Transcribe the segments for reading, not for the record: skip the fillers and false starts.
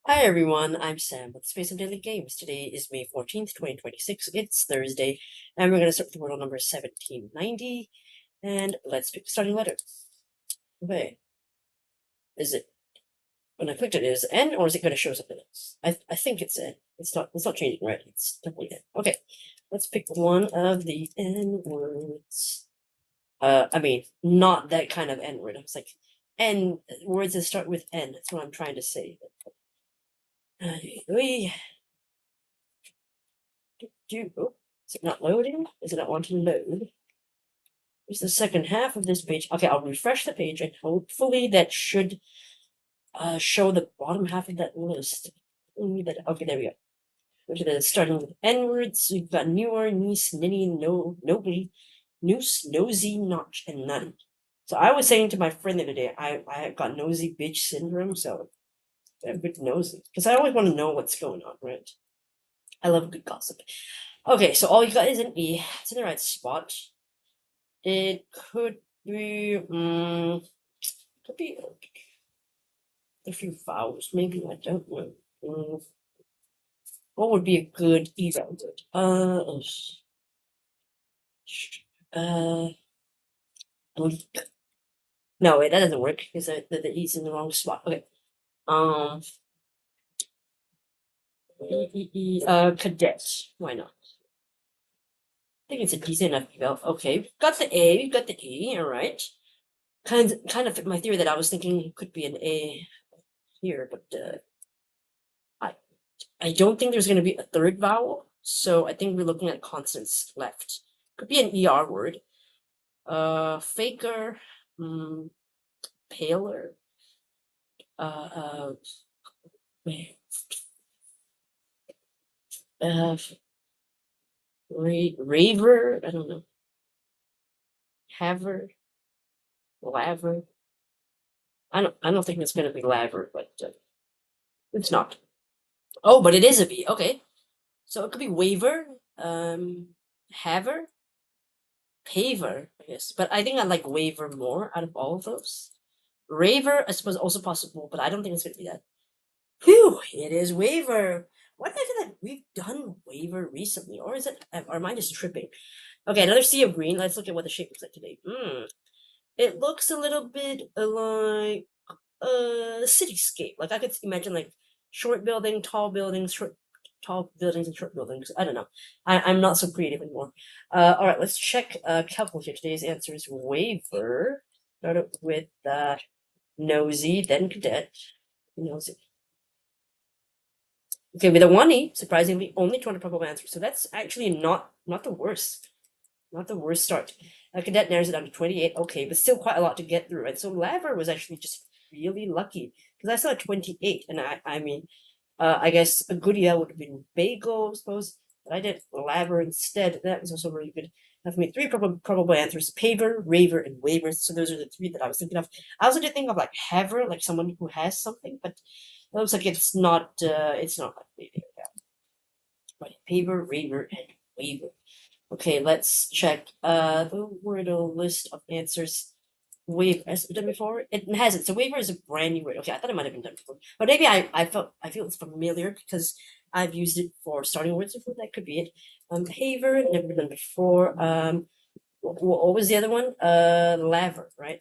Hi everyone, I'm Sam with Space and Daily Games. Today is May 14th, 2026. It's Thursday, and we're going to start with Wordle number 1790. And let's pick the starting letter. Okay. Is it, when I clicked it, is it N, or is it going to show something else? I think it's N. It's not changing, right? It's definitely N. Okay. Let's pick one of the N words. I mean, not that kind of N word. I was like, N, words that start with N. That's what I'm trying to say. We oh, is it not loading? Is it not wanting to load? Here's the second half of this page. Okay, I'll refresh the page and hopefully that should show the bottom half of that list. Okay, there we go. Go to the starting with N words. We've got newer, niece, ninny, no, nobly, noose, nosy, notch, and none. So I was saying to my friend the other day, I got nosy bitch syndrome, so I'm a bit nosy. Because I always want to know what's going on, right? I love good gossip. Okay, so all you got is an E. It's in the right spot. It could be, could be a few vowels, maybe, I don't know. What would be a good E vowel word? Bleak. No, wait, that doesn't work because the E's in the wrong spot. Okay. Cadet. Why not? I think it's a decent enough vowel. Okay, got the A, got the E, alright. Kind of fit my theory that I was thinking it could be an A here, but I don't think there's going to be a third vowel, so I think we're looking at consonants left. Could be an ER word. Faker, paler, uh, raver, I don't know. Haver, laver. I don't think it's going to be laver, but it's not. Oh, but it is a V. Okay, so it could be waver, haver, paver, I guess. But I think I like waver more out of all of those. Raver, I suppose, also possible, but I don't think it's going to be that. Phew, it is waver. Why did I feel like we've done waver recently? Or is it, or am I just tripping? Okay, another sea of green. Let's look at what the shape looks like today. It looks a little bit like a cityscape. Like I could imagine like short building, tall buildings, tall buildings and short buildings. I don't know. I'm not so creative anymore. All right, let's check calculator. Today's answer is waver. Start with nosy, then cadet. Nosy. Okay, with a 1E, surprisingly, only 200 probable answers. So that's actually not the worst. Not the worst start. Cadet narrows it down to 28. Okay, but still quite a lot to get through. And so Laver was actually just really lucky because I saw 28, and I mean, I guess a good yell would have been Bagel, I suppose. But I did Laver instead. That was also really good. That for me, three probable answers: paver, raver, and waver. So those are the three that I was thinking of. I also did think of like haver, like someone who has something, but it looks like it's not likely there. Right, paver, raver, and waver. Okay, let's check the Wordle list of answers. Waiver has it been done before? It hasn't. So waiver is a brand new word. Okay, I thought it might have been done before, but maybe I feel it's familiar because I've used it for starting words before. That could be it. Haver, never been done before. What was the other one? Laver, right?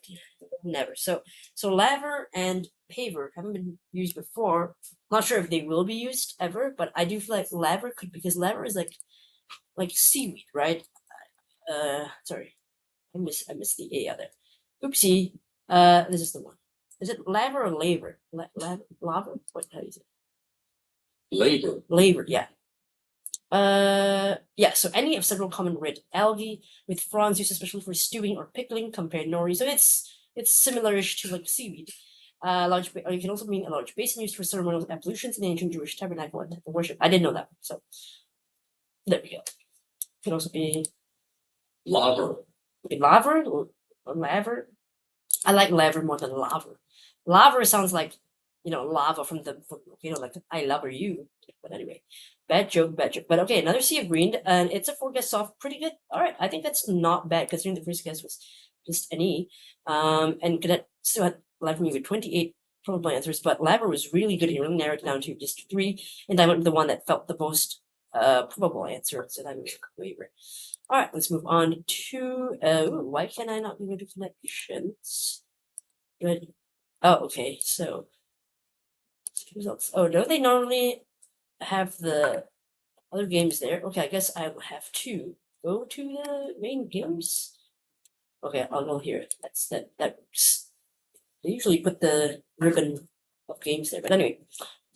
Never. So laver and paver haven't been used before. Not sure if they will be used ever, but I do feel like laver could, because laver is like seaweed, right? Sorry, I missed the A out there. Oopsie. This is the one. Is it laver or laver? Lava? What? How do you say? Laver. Laver. Yeah. Yeah. So any of several common red algae with fronds used especially for stewing or pickling. Compare nori. So it's similar-ish to like seaweed. Large. Or you can also mean a large basin used for ceremonial ablutions in the ancient Jewish tabernacle and worship. I didn't know that. So there we go. It could also be laver. Laver or laver. I like laver more than laver. Laver sounds like, lava from like I love you. But anyway, bad joke, bad joke. But okay, another sea of green, and it's a 4 guess off. Pretty good. All right, I think that's not bad considering the first guess was just an E. And Cadet still had live from you with 28. probable answers, but Laver was really good here. Really narrowed it down to just 3, and I went with the one that felt the most probable answer. So that was my favorite. All right, let's move on to why can I not be able to do connections? Good. Oh, okay. So results. Oh, don't they normally have the other games there? Okay, I guess I will have to go to the main games. Okay, I'll go here. That works. They usually put the ribbon of games there, but anyway.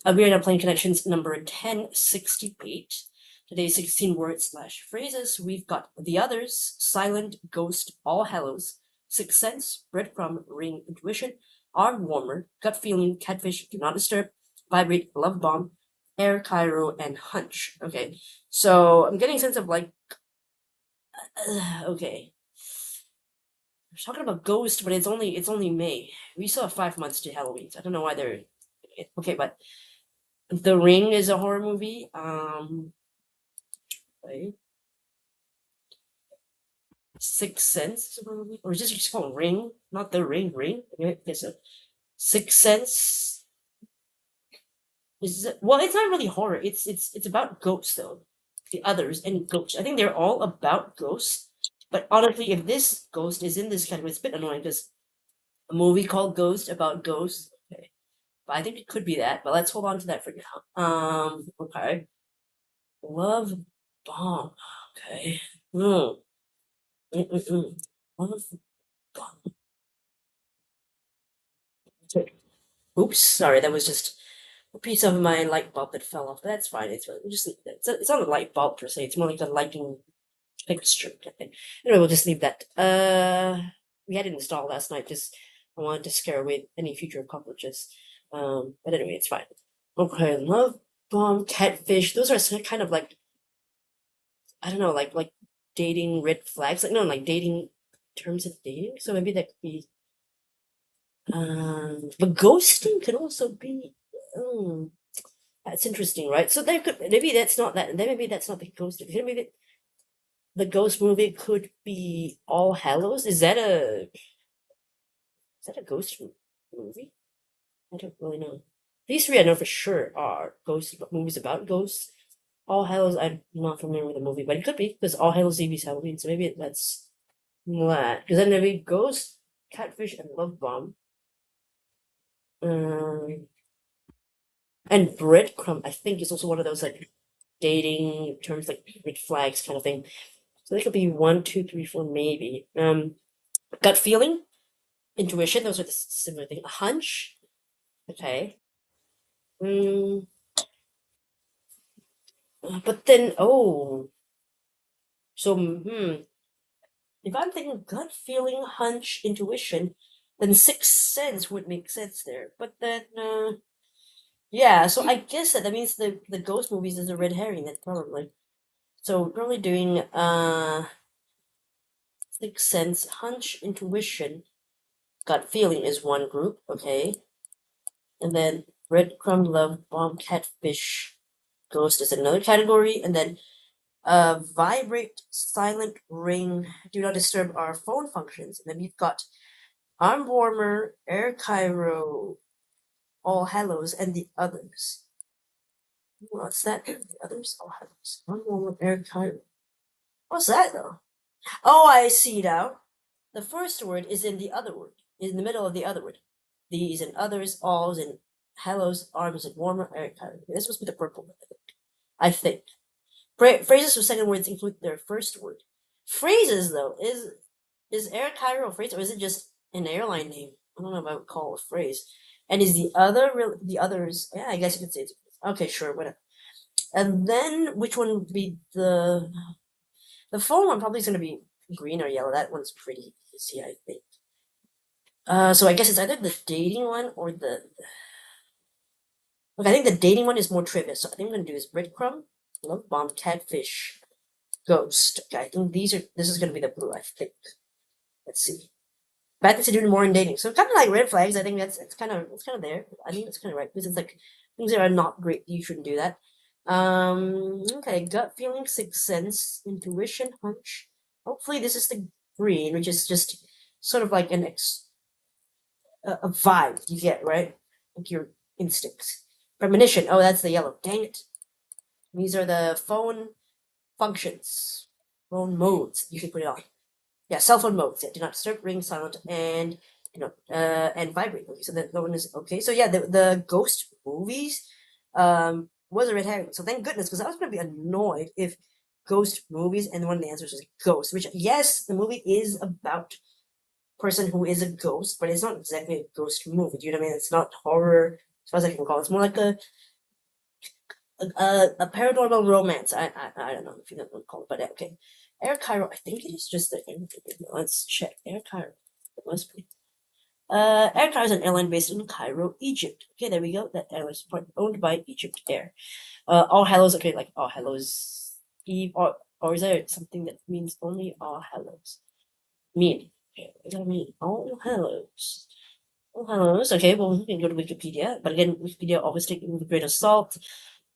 We are now playing connections number 1068. Today's 16 words / phrases. We've got the others, silent, ghost, all hallows, sixth sense, breadcrumb, ring, intuition, arm warmer, gut feeling, catfish, do not disturb, vibrate, love bomb, air, Cairo, and hunch. Okay, so I'm getting a sense of like, okay. We're talking about ghost, but it's only May. We still have 5 months to Halloween. So I don't know why they're okay, but The Ring is a horror movie. Right? Sixth Sense is a horror movie, or is this just called Ring? Not The Ring. Ring. Okay, so Sixth Sense is well, it's not really horror. It's about ghosts though. The others and ghosts. I think they're all about ghosts. But honestly, if this ghost is in this category, it's a bit annoying because a movie called Ghost about ghosts. Okay, but I think it could be that. But let's hold on to that for now. Okay. Love bomb. Okay. Mm. Mm-mm-mm. Love bomb. Oops, sorry, that was just a piece of my light bulb that fell off. But that's fine. It's just it's not a light bulb per se. It's more like a lighting fixture. Anyway, we'll just leave that. We had it installed last night. Just I wanted to scare away any future cockroaches. But anyway, it's fine. Okay, love bomb, catfish. Those are kind of like I don't know, like dating red flags. Like no, like dating terms of dating. So maybe that could be. But ghosting could also be. That's interesting, right? So there could maybe that's not that. Then maybe that's not the ghosting. Maybe the ghost movie could be All Hallows. Is that a ghost movie? I don't really know. These 3 I know for sure are ghost movies about ghosts. All Hallows, I'm not familiar with the movie, but it could be because All Hallows Eve is Halloween, so maybe that's that. Because then maybe Ghost, Catfish, and Love Bomb. And Breadcrumb, I think, is also one of those like dating terms, like red flags kind of thing. So they could be 1, 2, 3, 4, maybe. Gut feeling, intuition, those are the similar thing. A hunch, okay. But then, so if I'm thinking gut feeling, hunch, intuition, then sixth sense would make sense there. But then, yeah, so I guess that means the ghost movies is a red herring. That's probably so. We're probably doing sixth sense, hunch, intuition, gut feeling is one group, okay, and then breadcrumb, love bomb, catfish, ghost is another category, and then vibrate, silent, ring, do not disturb our phone functions, and then we've got arm warmer, air Cairo, all hallows, and the others. What's that? The others? All hallows. Arm warmer, air Cairo. What's that though? Oh, I see now. The first word is in the other word, in the middle of the other word. These and others, alls and hallows, arms and warmer, air Cairo. This must be the purple one, I think. Phrases with second words include their first word. Phrases though is Air Cairo a phrase or is it just an airline name? I don't know if I would call it a phrase. And is the others? Yeah, I guess you could say it's okay. Sure, whatever. And then which one would be the phone one? Probably is going to be green or yellow. That one's pretty easy, I think. So I guess it's either the dating one or the. Look, I think the dating one is more trivia. So I think I'm going to do is breadcrumb, love bomb, catfish, ghost. Okay, I think this is gonna be the blue, I think. Let's see. Bad things to do more in dating. So kind of like red flags, I think it's kind of there. I think it's kind of right because it's like things that are not great, you shouldn't do that. Okay, gut feeling, sixth sense, intuition, hunch. Hopefully this is the green, which is just sort of like a vibe you get, right? Like your instincts. Premonition. Oh, that's the yellow. Dang it. These are the phone functions. Phone modes. You can put it on. Yeah, cell phone modes. Yeah, do not disturb, ring, silent, and and vibrate. Okay, so that one is okay. So yeah, the ghost movies was a red herring. So thank goodness, because I was gonna be annoyed if ghost movies and one of the answers was ghost. Which yes, the movie is about person who is a ghost, but it's not exactly a ghost movie. Do you know what I mean? It's not horror, as far as I can call it. It's more like a paranormal romance. I don't know if you know what to call it, but okay. Air Cairo, I think it is just the let's check. Air Cairo. It must be. Air Cairo is an airline based in Cairo, Egypt. Okay, there we go. That airline is owned by Egypt Air. All Hallows, okay, like All Hallows Eve, or is there something that means only All Hallows? Mean. Okay, what does that mean? All Hallows. All Hallows, okay, well, we can go to Wikipedia, but again, Wikipedia always take it with a grain of salt.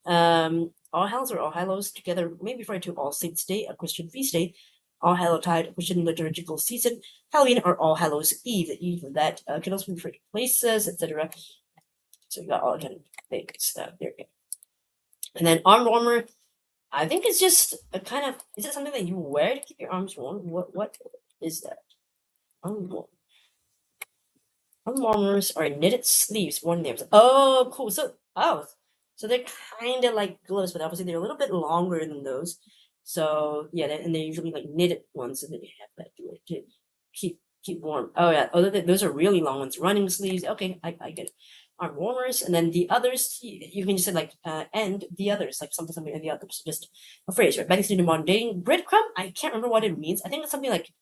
All Hallows or All Hallows together may be referred to All Saints' Day, a Christian feast day, All Hallowtide, a Christian liturgical season, Halloween, or All Hallows Eve. The eve of that can also be referred to places, etc. So we got all kind of things. There we go. And then arm warmer, I think it's just a kind of. Is it something that you wear to keep your arms warm? What is that? Arm warmer. Arm warmers are knitted sleeves worn there. Oh, cool. So they're kind of like gloves, but obviously they're a little bit longer than those. So yeah, and they're usually like knitted ones, so that you have that to keep warm. Oh yeah, those are really long ones. Running sleeves. Okay, I get it. Arm warmers, and then the others. You can just say like and the others, like something and the others. Just a phrase, right? Back to modern dating. Breadcrumb. I can't remember what it means. I think it's something like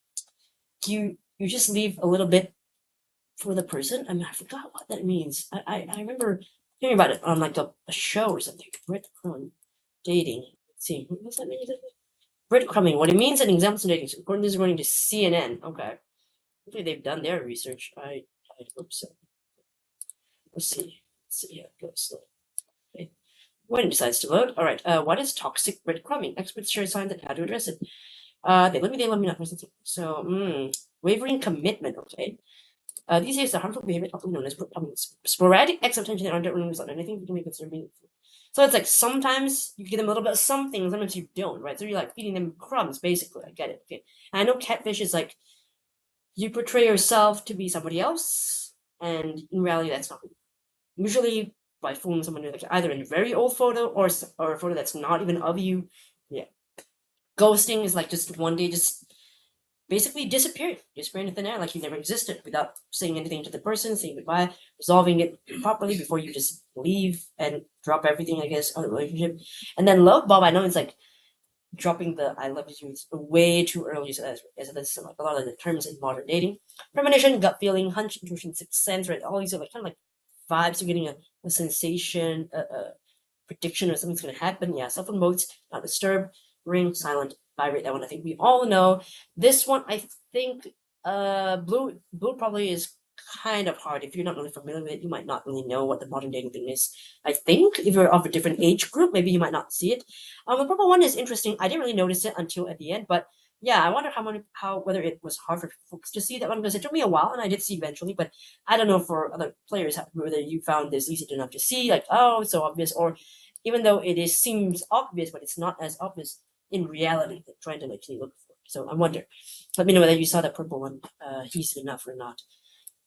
you just leave a little bit for the person. I mean, I forgot what that means. I remember hearing about it on like a show or something. Breadcrumb dating. Let's see. What does that mean? Breadcrumbing. What it means in examples of dating. According to CNN. Okay. Hopefully they've done their research. I hope so. Let's see. Let's see how it goes. Okay. When it decides to load. All right. What is toxic breadcrumbing? Experts share signs on how to address it. They let me not. So, wavering commitment. Okay. These days, the harmful behavior often known as sporadic acts of attention that aren't really result in anything you can be considered meaningful. So it's like sometimes you give them a little bit of something, sometimes you don't, right? So you're like feeding them crumbs, basically. I get it. Okay. And I know catfish is like you portray yourself to be somebody else, and in reality, that's not. Usually by fooling someone like either in a very old photo or a photo that's not even of you. Yeah. Ghosting is like just one day just basically disappearing into thin air like you never existed without saying anything to the person, saying goodbye, resolving it properly before you just leave and drop everything, I guess, on the relationship. And then love bomb, I know it's like dropping the I love you way too early, so that's like a lot of the terms in modern dating. Premonition, gut feeling, hunch, intuition, sixth sense, right? All these are like kind of like vibes. You're getting a sensation, a prediction or something's going to happen. Yeah, cell phone modes, not disturb, ring, silent, vibrate. That one I think we all know. This one I think blue probably is kind of hard. If you're not really familiar with it, you might not really know what the modern dating thing is. I think if you're of a different age group, maybe you might not see it. The purple one is interesting. I didn't really notice it until at the end, but yeah, I wonder whether it was hard for folks to see that one, because it took me a while and I did see eventually, but I don't know for other players whether you found this easy enough to see, like, oh, it's so obvious, or even though seems obvious, but it's not as obvious in reality, trying to actually look for it. So I wonder. Let me know whether you saw that purple one easy enough or not.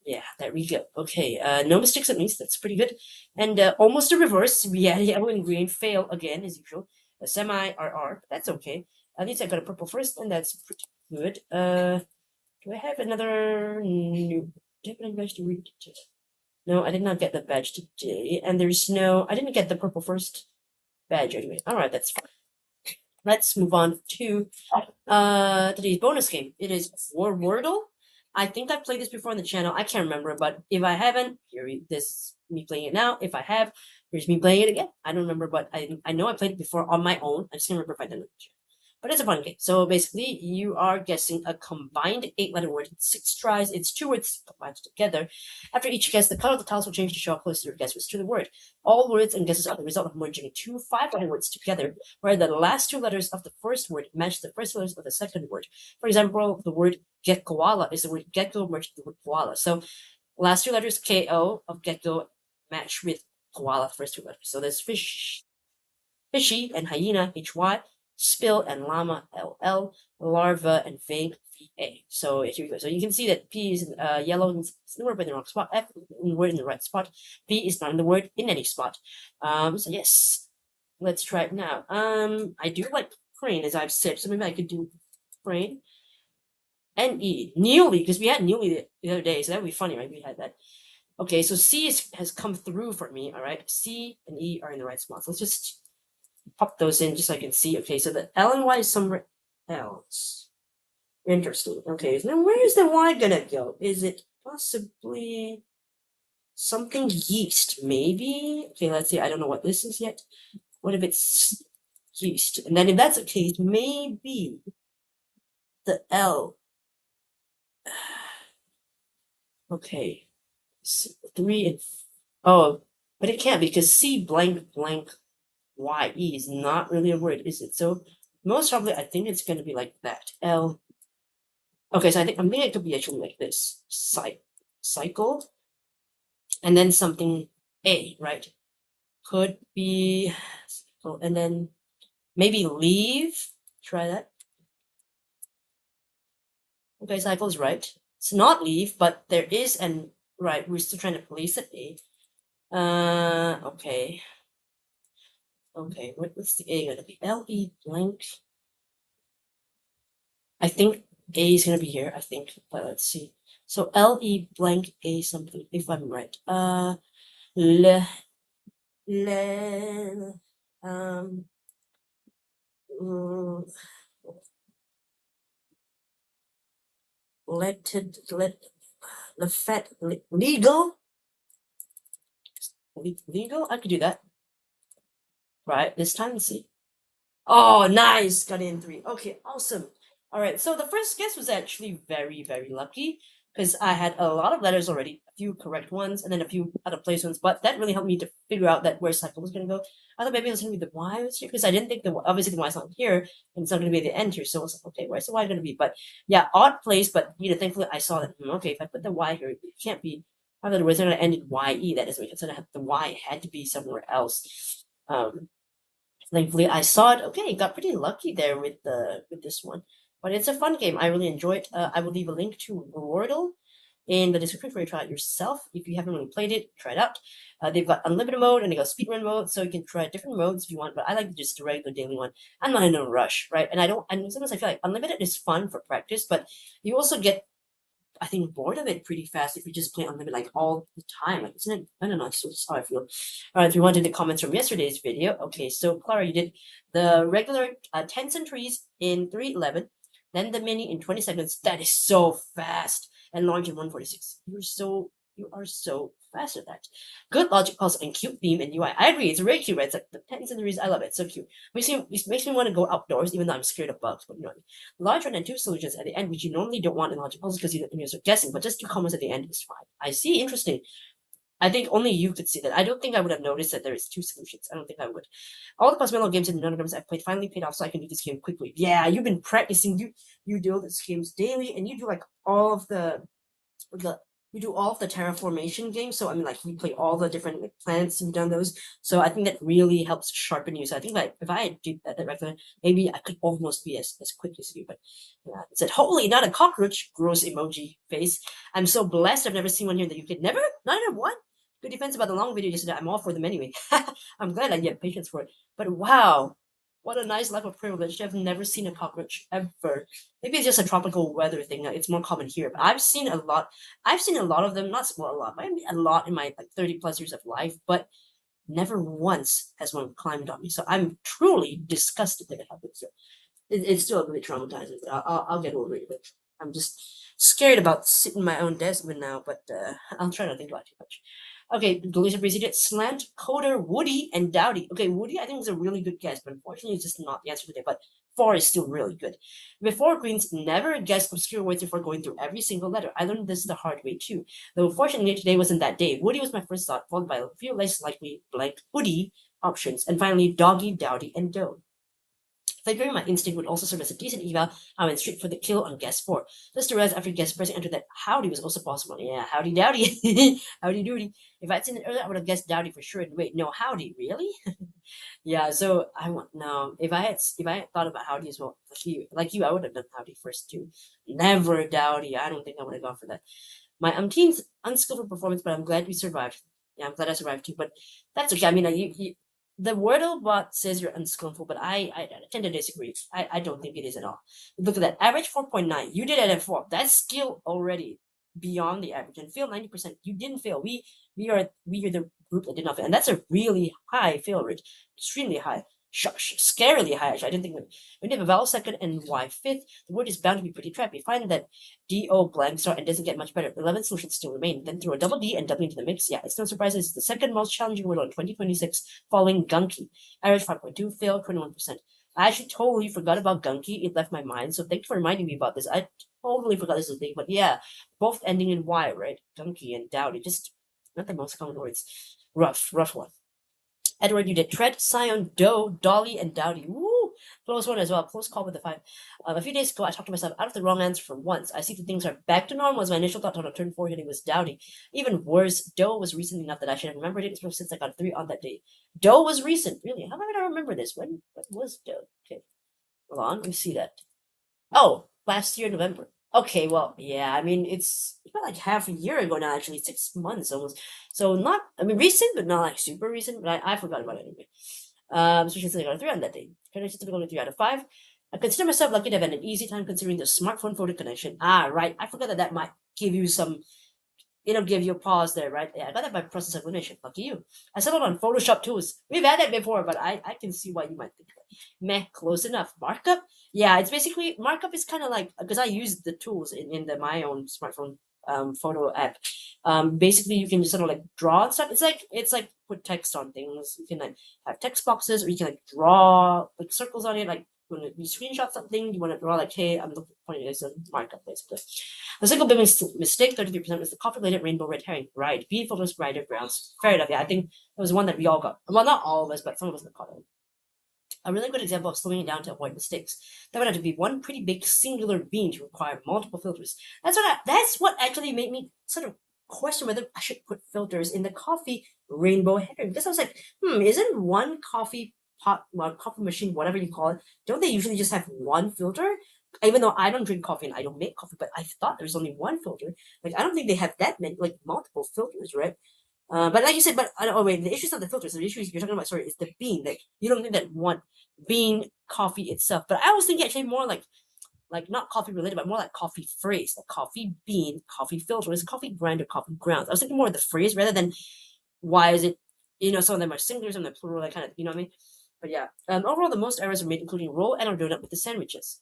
Yeah, there we go. Okay, no mistakes at least. That's pretty good. And almost a reverse. Yeah, yellow and green fail again as usual. A semi RR. That's okay. At least I got a purple first, and that's pretty good. Do I have another new? Do I have any badge to read? No, I did not get the badge today, and there's no. I didn't get the purple first badge anyway. All right, that's fine. Let's move on to today's bonus game. It is Worwordle. I think I've played this before on the channel. I can't remember, but if I haven't, this is me playing it now. If I have, here's me playing it again. I don't remember, but I know I played it before on my own. I just can't remember if I did it. But it's a fun game. So basically, you are guessing a combined 8-letter word in 6 tries. It's 2 words combined together. After each guess, the color of the tiles will change to show how close your guess was to the word. All words and guesses are the result of merging 2 5-letter words together, where the last 2 letters of the first word match the first letters of the second word. For example, the word get koala is the word gecko merged with the word koala. So last 2 letters, K-O, of gecko match with koala, the first two letters. So there's fish, fishy and hyena, HY, spill and llama, LL, larva and vague, VA. So here we go. So you can see that P is yellow in the word but in the wrong spot, F in the word in the right spot, P is not in the word in any spot. So yes, let's try it now. I do like crane, as I've said, so maybe I could do crane. NE, Nearly, because we had Nearly the other day, so that would be funny, right? We had that. Okay, so C has come through for me, all right? C and E are in the right spots. Let's just pop those in just so I can see. Okay, so the L and Y is somewhere else. Interesting. Okay, so then where is the Y gonna go? Is it possibly something yeast? Maybe? Okay, let's see. I don't know what this is yet. What if it's yeast? And then if that's the case, maybe the L. Okay. 3 and but it can't because C blank blank YE is not really a word, is it? So most probably I think it's gonna be like that. L. Okay, so I'm thinking it could be actually like this. Cycle. And then something A, right? Could be and then maybe leave. Try that. Okay, cycle is right. It's not leave, but there is an right. We're still trying to place it A. Okay. Okay, what's the A gonna be? LE blank. I think A is gonna be here, I think, but let's see. So LE blank A something, if I'm right. Le, legal? Legal? I could do that. Right, this time, let's see. Oh, nice! Got in 3. Okay, awesome. All right, so the first guess was actually very, very lucky because I had a lot of letters already, a few correct ones, and then a few out of place ones. But that really helped me to figure out that where cycle was going to go. I thought maybe it was going to be the Y was here because I didn't think obviously the Y's not here, and it's not going to be at the end here. So I was like, okay, where's the Y going to be? But yeah, odd place. But thankfully I saw that. Okay, if I put the Y here, it can't be. I thought it was going to end in YE. That doesn't make sense. The Y had to be somewhere else. Thankfully I saw it. Okay, got pretty lucky there with this one, but it's a fun game. I really enjoy it. I will leave a link to Wordle in the description for you to try it yourself. If you haven't really played it, try it out. They've got unlimited mode and they got speedrun mode, so you can try different modes if you want. But I like just the regular daily one. I'm not in a rush, right? And sometimes I feel like unlimited is fun for practice, but you also get I think bored of it pretty fast if you just play unlimited like all the time. Like, isn't it? I don't know. That's how I feel. All right, if you wanted the comments from yesterday's video, okay. So Clara, you did the regular 10 centuries in 3:11, then the mini in 20 seconds. That is so fast, and launch in 1:46. You are so fast at that. Good logic puzzle and cute theme and UI. I agree. It's very cute, right? It's like the 10 centuries. I love it. So cute. Makes me want to go outdoors, even though I'm scared of bugs. But you know what I mean. Large one and two solutions at the end, which you normally don't want in logic puzzles because you're guessing. But just two comments at the end is fine. I see. Interesting. I think only you could see that. I don't think I would have noticed that there is two solutions. I don't think I would. All the Cosmello games and none of them I've played finally paid off, so I can do this game quickly. Yeah, you've been practicing. You do these games daily, and you do like all of we do all of the terraformation games. So I mean, like we play all the different like, planets. We've done those. So I think that really helps sharpen you. So I think like if I did that regular, maybe I could almost be as quick as you. But yeah, it said, "Holy, not a cockroach!" Gross emoji face. I'm so blessed. I've never seen one here in the UK. Never, not even one. Good defense about the long video yesterday. I'm all for them anyway. I'm glad I get patience for it. But wow, what a nice life of privilege. I've never seen a cockroach ever. Maybe it's just a tropical weather thing. It's more common here. But I've seen a lot. I've seen a lot of them. Not a lot, but a lot in my like 30 plus years of life. But never once has one climbed on me. So I'm truly disgusted that it happens. So it's still a bit traumatizing. But I'll get over it. But I'm just scared about sitting in my own desk even now. But I'll try not to think about it too much. Okay, Delicious preceded Slant, Coder, Woody, and Dowdy. Okay, Woody I think is a really good guess, but unfortunately it's just not the answer today. But 4 is still really good. Before Greens never guessed obscure words before going through every single letter. I learned this the hard way too. Though fortunately today wasn't that day. Woody was my first thought, followed by a few less likely blank Woody options, and finally Doggy, Dowdy, and Doe. Figuring my instinct would also serve as a decent eval, I went straight for the kill on guess 4. Just to realize after guess pressing enter that howdy was also possible. Yeah, howdy dowdy. Howdy doody. If I'd seen it earlier, I would have guessed dowdy for sure. And wait, no, howdy, really? Yeah, so I want no. If I had thought about howdy as well, like you, I would have done howdy first too. Never dowdy. I don't think I would have gone for that. My team's unskillful performance, but I'm glad we survived. Yeah, I'm glad I survived too. But that's okay. I mean, the Wordle bot says you're unskillful, but I tend to disagree. I don't think it is at all. Look at that average 4.9. You did it at 4. That's skill already beyond the average, and fail 90%. You didn't fail. We are the group that did not fail, and that's a really high fail rate, extremely high. Scarily high, actually. I didn't think when you have a vowel second and Y fifth, the word is bound to be pretty trappy. Find that DO blank start and doesn't get much better. 11 solutions still remain. Then throw a double D and W into the mix. Yeah, it's no surprise it's the second most challenging word on 2026, following Gunky. Average 5.2, fail 21%. I actually totally forgot about Gunky. It left my mind, so thank you for reminding me about this. I totally forgot this was a thing, but yeah, both ending in Y, right? Gunky and Dowdy, just not the most common words. Rough one. Edward, you did Tread, Scion, Doe, Dolly, and Dowdy. Woo! Close one as well. Close call with the 5. A few days ago, I talked to myself out of the wrong answer for once. I see that things are back to normal as my initial thought on a turn 4 hitting was Dowdy. Even worse, Doe was recent enough that I should have remembered it since I got a 3 on that day. Doe was recent. Really? How did I remember this? When was Doe? Okay. Hold on. Let me see that. Oh, last year, November. Okay, well, yeah, I mean, it's about like half a year ago now, actually, 6 months almost. So not, I mean, recent, but not like super recent, but I forgot about it anyway. So she's like, I got a 3 on that day. Kind of typical 3 out of 5. I consider myself lucky to have had an easy time considering the smartphone photo connection. Ah, right. I forgot that might give you some, give you a pause there, right? Yeah, I got that by process of elimination. Lucky you. I settled on Photoshop tools. We've had that before, but I can see why you might think that. Meh, close enough. Markup? Yeah, it's basically, markup is kind of like, because I use the tools in my own smartphone photo app. Basically you can just sort of like draw stuff. It's like put text on things. You can like have text boxes, or you can like draw like circles on it, like when you screenshot something, you want to draw like, hey, I'm pointing this a markup basically. The single big mistake, 33%, is the coffee-related rainbow red herring. Right. B filters brighter grounds. Fair enough. Yeah, I think that was one that we all got. Well, not all of us, but some of us got caught on. A really good example of slowing it down to avoid mistakes. That would have to be one pretty big singular bean to require multiple filters. That's what actually made me sort of question whether I should put filters in the coffee rainbow herring. Because I was like, isn't one coffee pot, well, coffee machine, whatever you call it, don't they usually just have one filter? Even though I don't drink coffee and I don't make coffee, but I thought there's only one filter. Like, I don't think they have that many, like, multiple filters, right? But like you said, wait, the issue is not the filters. The issue is you're talking about, sorry, is the bean. Like, you don't think that one bean coffee itself. But I was thinking actually more like not coffee related, but more like coffee phrase, like coffee bean, coffee filters, coffee grinder, coffee grounds. I was thinking more of the phrase rather than why is it, some of them are singular, some of them plural, that kind of, you know what I mean? But yeah, overall, the most errors were made, including roll and or donut with the sandwiches.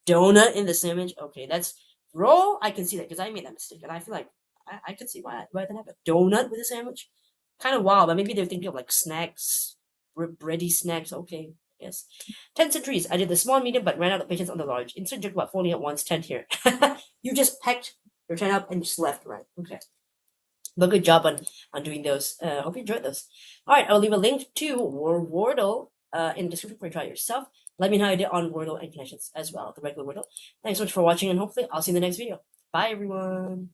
Donut in the sandwich? Okay, that's roll. I can see that because I made that mistake, and I feel like I can see why that happened. Donut with a sandwich? Kind of wild, but maybe they're thinking of like snacks, bready snacks. Okay, yes. 10 centuries. I did the small, medium, but ran out of patience on the large. Insert joke about folding up one's tent here. You just packed your tent up and just left, right? Okay. But good job on doing those. Hope you enjoyed those. All right, I'll leave a link to Worwordle in the description for you to try it yourself. Let me know how you did on Wordle and Connections as well, the regular Wordle. Thanks so much for watching, and hopefully I'll see you in the next video. Bye, everyone.